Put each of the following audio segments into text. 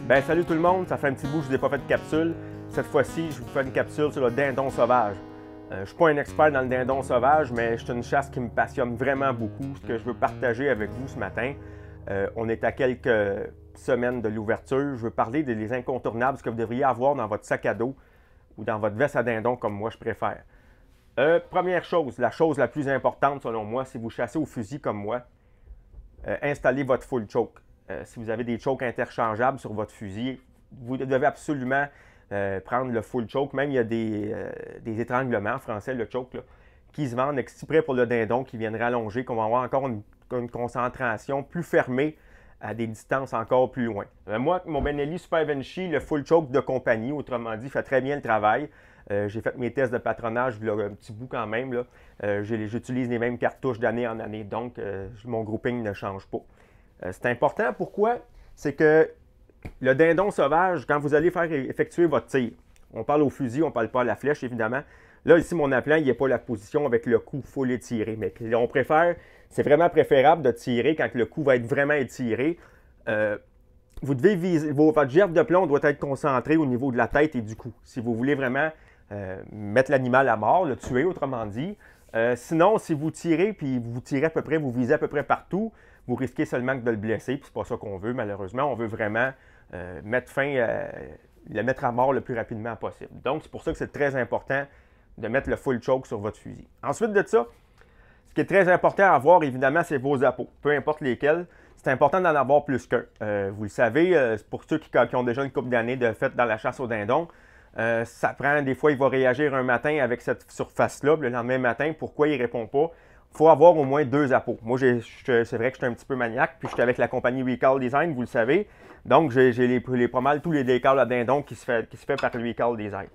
Ben salut tout le monde, ça fait un petit bout que je n'ai pas fait de capsule. Cette fois-ci, je vous fais une capsule sur le dindon sauvage. Je ne suis pas un expert dans le dindon sauvage, mais c'est une chasse qui me passionne vraiment beaucoup. Ce que je veux partager avec vous ce matin, on est à quelques semaines de l'ouverture. Je veux parler des incontournables, ce que vous devriez avoir dans votre sac à dos ou dans votre veste à dindon, comme moi je préfère. Première chose, la chose la plus importante selon moi, si vous chassez au fusil comme moi, installez votre full choke. Si vous avez des chokes interchangeables sur votre fusil, vous devez absolument prendre le full choke. Même il y a des étranglements en français, le choke, là, qui se vendent exprès pour le dindon, qui viennent rallonger, qu'on va avoir encore une concentration plus fermée à des distances encore plus loin. Moi, mon Benelli Super Benchy, le full choke de compagnie, autrement dit, fait très bien le travail. J'ai fait mes tests de patronage il y a un petit bout quand même. J'utilise les mêmes cartouches d'année en année, donc mon grouping ne change pas. C'est important, pourquoi? C'est que le dindon sauvage, quand vous allez faire effectuer votre tir, on parle au fusil, on ne parle pas à la flèche, évidemment. Là, ici, mon appelant, il n'est pas la position avec le coup, il faut l'étirer. Mais on préfère, c'est vraiment préférable de tirer quand le coup va être vraiment étiré. Vous devez viser, votre gerbe de plomb doit être concentrée au niveau de la tête et du cou. Si vous voulez vraiment mettre l'animal à mort, le tuer, autrement dit. Sinon, si vous tirez, puis vous tirez à peu près, vous visez à peu près partout, vous risquez seulement de le blesser, puis c'est pas ça qu'on veut, malheureusement. On veut vraiment mettre le mettre à mort le plus rapidement possible. Donc, c'est pour ça que c'est très important de mettre le full choke sur votre fusil. Ensuite de ça, ce qui est très important à avoir, évidemment, c'est vos appos, peu importe lesquels. C'est important d'en avoir plus qu'un. Vous le savez, pour ceux qui ont déjà une couple d'années de fait dans la chasse au dindon, ça prend, des fois, il va réagir un matin avec cette surface-là, le lendemain matin, pourquoi il ne répond pas? Il faut avoir au moins 2 appos. Moi, c'est vrai que je suis un petit peu maniaque, puis je suis avec la compagnie Recall Design, vous le savez. Donc, j'ai pas mal tous les décals à dindon qui se fait par Recall Design.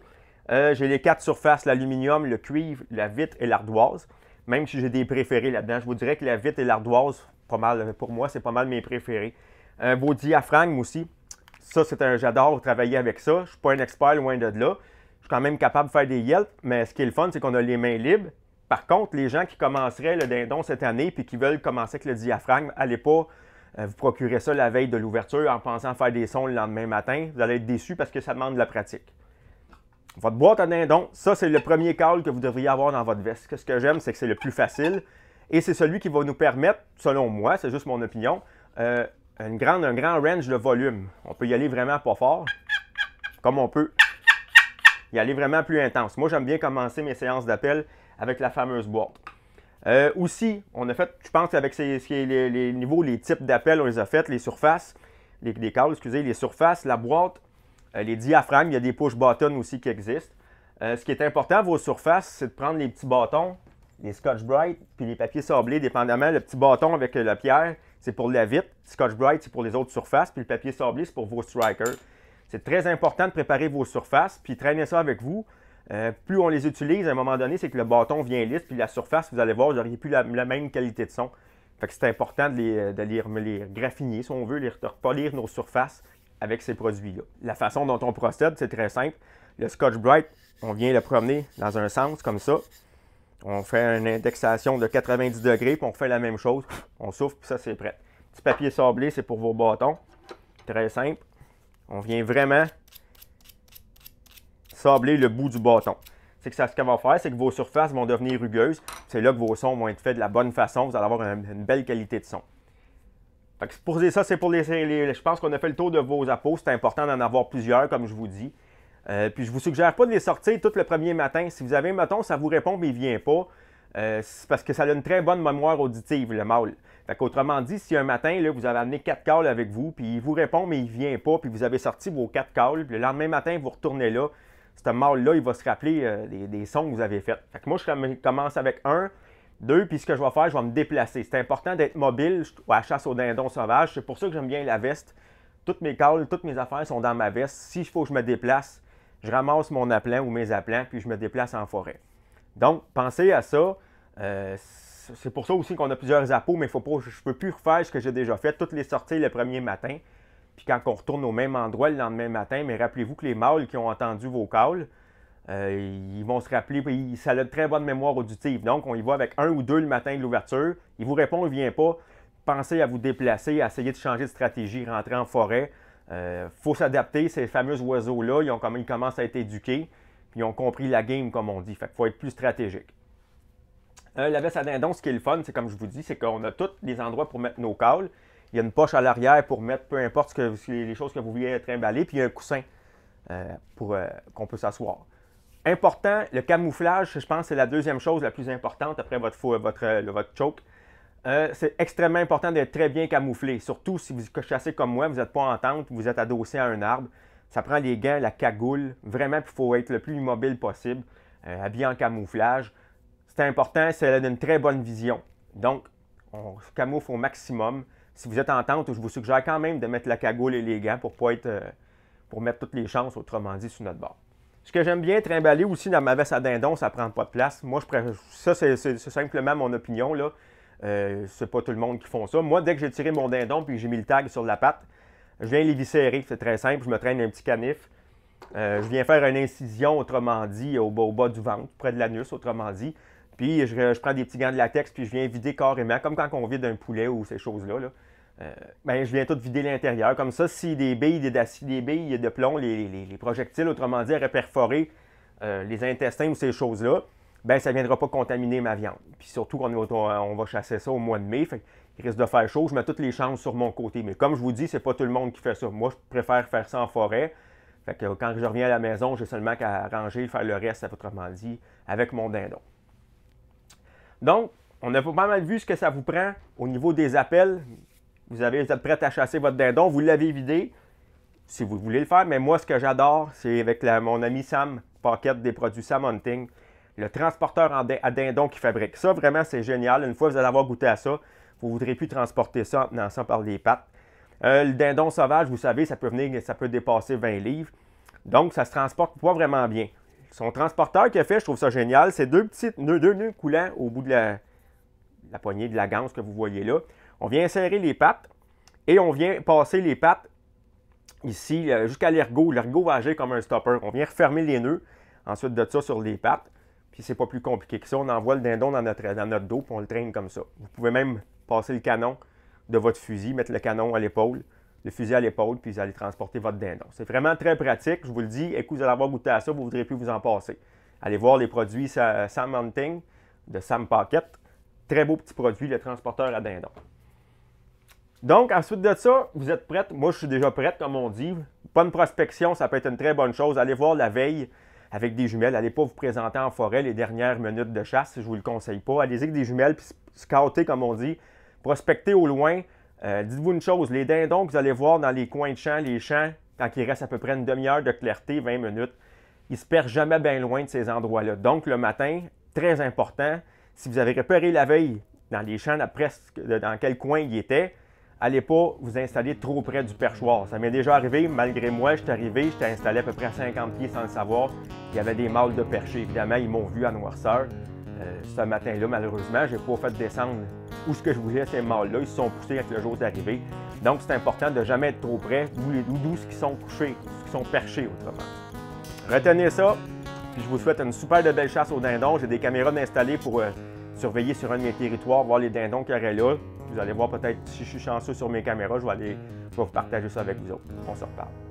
J'ai les 4 surfaces, l'aluminium, le cuivre, la vitre et l'ardoise. Même si j'ai des préférés là-dedans, je vous dirais que la vitre et l'ardoise, pas mal, pour moi, c'est pas mal mes préférés. Vos diaphragmes aussi. Ça, j'adore travailler avec ça. Je ne suis pas un expert, loin de là. Je suis quand même capable de faire des yelps, mais ce qui est le fun, c'est qu'on a les mains libres. Par contre, les gens qui commenceraient le dindon cette année et qui veulent commencer avec le diaphragme, n'allez pas vous procurer ça la veille de l'ouverture en pensant faire des sons le lendemain matin. Vous allez être déçus parce que ça demande de la pratique. Votre boîte à dindon, ça, c'est le premier call que vous devriez avoir dans votre veste. Ce que j'aime, c'est que c'est le plus facile et c'est celui qui va nous permettre, selon moi, c'est juste mon opinion, un grand range de volume. On peut y aller vraiment pas fort, comme on peut y aller vraiment plus intense. Moi, j'aime bien commencer mes séances d'appel avec la fameuse boîte. Aussi, on a fait, je pense avec les niveaux, les types d'appels, on les a fait, les surfaces, les câbles, excusez, les surfaces, la boîte, les diaphragmes, il y a des push buttons aussi qui existent. Ce qui est important, vos surfaces, c'est de prendre les petits bâtons, les Scotch-Brite, puis les papiers sablés, dépendamment. Le petit bâton avec la pierre, c'est pour la vitre. Scotch-Brite, c'est pour les autres surfaces, puis le papier sablé, c'est pour vos strikers. C'est très important de préparer vos surfaces, puis traîner ça avec vous. Plus on les utilise, à un moment donné, c'est que le bâton vient lisse, puis la surface, vous allez voir, vous n'auriez plus la même qualité de son. Fait que c'est important de les graffiner, si on veut, de repolir nos surfaces avec ces produits-là. La façon dont on procède, c'est très simple. Le Scotch-Brite, on vient le promener dans un sens, comme ça. On fait une indexation de 90 degrés, puis on fait la même chose. On souffle, puis ça, c'est prêt. Petit papier sablé, c'est pour vos bâtons. Très simple. On vient vraiment sabler le bout du bâton. C'est que ça, ce qu'elle va faire, c'est que vos surfaces vont devenir rugueuses. C'est là que vos sons vont être faits de la bonne façon. Vous allez avoir une belle qualité de son. Fait que pour ça, c'est pour je pense qu'on a fait le tour de vos appos. C'est important d'en avoir plusieurs, comme je vous dis. Puis je ne vous suggère pas de les sortir tout le premier matin. Si vous avez un bâton, ça vous répond, mais il ne vient pas. C'est parce que ça a une très bonne mémoire auditive, le mâle. Autrement dit, si un matin, là, vous avez amené 4 calls avec vous, puis il vous répond, mais il ne vient pas, puis vous avez sorti vos 4 calls, puis le lendemain matin, vous retournez là, ce mâle-là, il va se rappeler des sons que vous avez faits. Fait que moi, je commence avec 1, 2, puis ce que je vais faire, je vais me déplacer. C'est important d'être mobile à la chasse au dindon sauvage. C'est pour ça que j'aime bien la veste. Toutes mes calls, toutes mes affaires sont dans ma veste. S'il faut que je me déplace, je ramasse mon appelant ou mes appelants, puis je me déplace en forêt. Donc, pensez à ça. C'est pour ça aussi qu'on a plusieurs appos, mais je ne peux plus refaire ce que j'ai déjà fait, toutes les sorties le premier matin. Puis quand on retourne au même endroit le lendemain matin, mais rappelez-vous que les mâles qui ont entendu vos calls, ils vont se rappeler, puis ça a une très bonne mémoire auditive. Donc, on y va avec 1 ou 2 le matin de l'ouverture. Il vous répond, il ne vient pas. Pensez à vous déplacer, à essayer de changer de stratégie, rentrer en forêt. Faut s'adapter, ces fameux oiseaux-là, ils commencent à être éduqués, puis ils ont compris la game, comme on dit. Fait qu'il faut être plus stratégique. La veste à dindon, ce qui est le fun, c'est comme je vous dis, c'est qu'on a tous les endroits pour mettre nos cales. Il y a une poche à l'arrière pour mettre peu importe les choses que vous vouliez trimballer, puis il y a un coussin pour qu'on peut s'asseoir. Important, le camouflage, je pense, c'est la deuxième chose la plus importante après votre choke. C'est extrêmement important d'être très bien camouflé, surtout si vous chassez comme moi, vous n'êtes pas en tente, vous êtes adossé à un arbre. Ça prend les gants, la cagoule, vraiment, il faut être le plus immobile possible, habillé en camouflage. C'est important, c'est une très bonne vision. Donc, on se camoufle au maximum. Si vous êtes en tente, je vous suggère quand même de mettre la cagoule et les gants pour mettre toutes les chances, autrement dit, sur notre bord. Ce que j'aime bien trimballer aussi dans ma veste à dindon, ça ne prend pas de place. Moi, ça, c'est simplement mon opinion, là. C'est pas tout le monde qui font ça. Moi, dès que j'ai tiré mon dindon puis j'ai mis le tag sur la patte, je viens les viscérer. C'est très simple. Je me traîne un petit canif. Je viens faire une incision, autrement dit, au bas du ventre, près de l'anus, autrement dit. Puis je prends des petits gants de latex puis je viens vider carrément, comme quand on vide un poulet ou ces choses-là. Je viens tout vider l'intérieur. Comme ça, si des billes d'acier, des billes de plomb, les projectiles, autrement dit, auraient perforé les intestins ou ces choses-là, ça ne viendra pas contaminer ma viande. Puis surtout qu'on va chasser ça au mois de mai, fait qu'il risque de faire chaud, je mets toutes les chances sur mon côté. Mais comme je vous dis, c'est pas tout le monde qui fait ça. Moi, je préfère faire ça en forêt. Fait que quand je reviens à la maison, j'ai seulement qu'à ranger, faire le reste, autrement dit, avec mon dindon. Donc, on a pas mal vu ce que ça vous prend au niveau des appels. Vous êtes prêt à chasser votre dindon, vous l'avez vidé, si vous voulez le faire. Mais moi, ce que j'adore, c'est avec mon ami Sam Pocket des produits Sam Hunting, le transporteur à dindon qui fabrique. Ça, vraiment, c'est génial. Une fois que vous allez avoir goûté à ça, vous ne voudrez plus transporter ça en tenant ça par les pattes. Le dindon sauvage, vous savez, ça peut dépasser 20 livres. Donc, ça se transporte pas vraiment bien. Son transporteur qu'il a fait, je trouve ça génial, c'est deux nœuds coulants au bout de la poignée de la ganse que vous voyez là. On vient insérer les pattes et on vient passer les pattes ici jusqu'à l'ergot. L'ergot va agir comme un stopper. On vient refermer les nœuds, ensuite de ça sur les pattes. Puis c'est pas plus compliqué que ça. On envoie le dindon dans notre dos puis on le traîne comme ça. Vous pouvez même passer le canon de votre fusil, mettre le canon à l'épaule, le fusil à l'épaule, puis vous allez transporter votre dindon. C'est vraiment très pratique. Je vous le dis, écoute, vous allez avoir goûté à ça, vous ne voudrez plus vous en passer. Allez voir les produits Sam Hunting de Sam Pocket. Très beau petit produit, le transporteur à dindon. Donc, ensuite de ça, vous êtes prête. Moi, je suis déjà prête, comme on dit. Bonne prospection, ça peut être une très bonne chose. Allez voir la veille avec des jumelles. Allez pas vous présenter en forêt les dernières minutes de chasse, je ne vous le conseille pas. Allez-y avec des jumelles, puis scouter, comme on dit. Prospecter au loin. Dites-vous une chose, les dindons que vous allez voir dans les coins de champs, les champs, quand il reste à peu près une demi-heure de clarté, 20 minutes, ils ne se perdent jamais bien loin de ces endroits-là. Donc, le matin, très important, si vous avez repéré la veille dans les champs, dans quel coin il était, allez pas vous installer trop près du perchoir. Ça m'est déjà arrivé, malgré moi, j'étais installé à peu près à 50 pieds sans le savoir. Il y avait des mâles de perché. Évidemment, ils m'ont vu à noirceur. Ce matin-là, malheureusement, je n'ai pas fait descendre où ce que je voulais ces mâles-là. Ils se sont poussés quand le jour est arrivé. Donc, c'est important de ne jamais être trop près d'où ce qui sont couchés, ce qui sont perchés, autrement. Retenez ça, puis je vous souhaite une super de belle chasse aux dindons. J'ai des caméras installées pour surveiller sur un de mes territoires, voir les dindons qu'il y aurait là. Vous allez voir peut-être si je suis chanceux sur mes caméras, je vais vous partager ça avec vous autres. On se reparle.